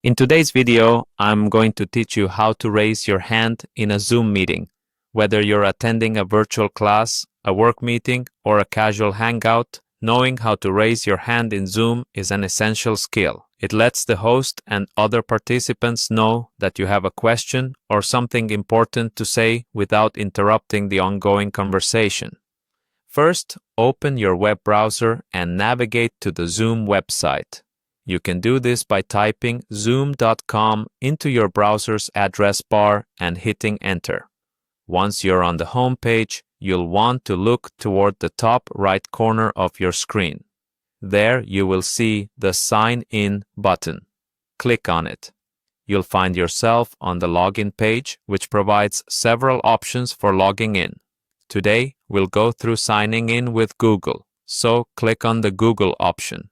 In today's video, I'm going to teach you how to raise your hand in a Zoom meeting. Whether you're attending a virtual class, a work meeting, or a casual hangout, knowing how to raise your hand in Zoom is an essential skill. It lets the host and other participants know that you have a question or something important to say without interrupting the ongoing conversation. First, open your web browser and navigate to the Zoom website. You can do this by typing zoom.com into your browser's address bar and hitting enter. Once you're on the home page, you'll want to look toward the top right corner of your screen. There you will see the Sign In button. Click on it. You'll find yourself on the login page, which provides several options for logging in. Today, we'll go through signing in with Google, so click on the Google option.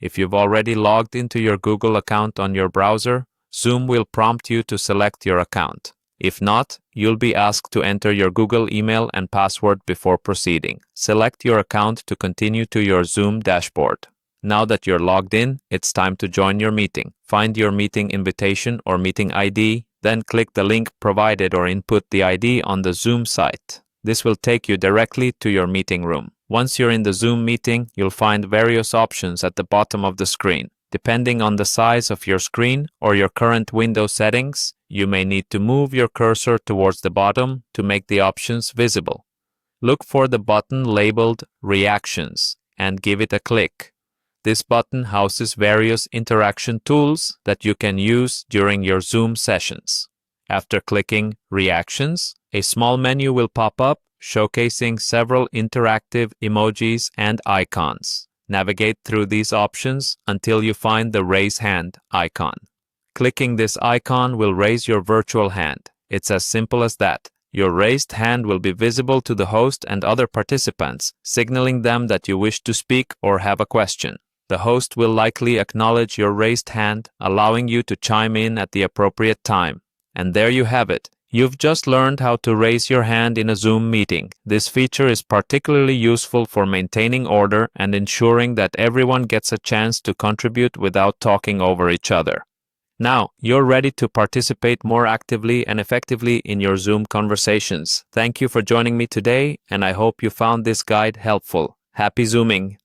If you've already logged into your Google account on your browser, Zoom will prompt you to select your account. If not, you'll be asked to enter your Google email and password before proceeding. Select your account to continue to your Zoom dashboard. Now that you're logged in, it's time to join your meeting. Find your meeting invitation or meeting ID, then click the link provided or input the ID on the Zoom site. This will take you directly to your meeting room. Once you're in the Zoom meeting, you'll find various options at the bottom of the screen. Depending on the size of your screen or your current window settings, you may need to move your cursor towards the bottom to make the options visible. Look for the button labeled Reactions and give it a click. This button houses various interaction tools that you can use during your Zoom sessions. After clicking Reactions, a small menu will pop up showcasing several interactive emojis and icons. Navigate through these options until you find the Raise Hand icon. Clicking this icon will raise your virtual hand. It's as simple as that. Your raised hand will be visible to the host and other participants, signaling them that you wish to speak or have a question. The host will likely acknowledge your raised hand, allowing you to chime in at the appropriate time. And there you have it. You've just learned how to raise your hand in a Zoom meeting. This feature is particularly useful for maintaining order and ensuring that everyone gets a chance to contribute without talking over each other. Now, you're ready to participate more actively and effectively in your Zoom conversations. Thank you for joining me today, and I hope you found this guide helpful. Happy Zooming!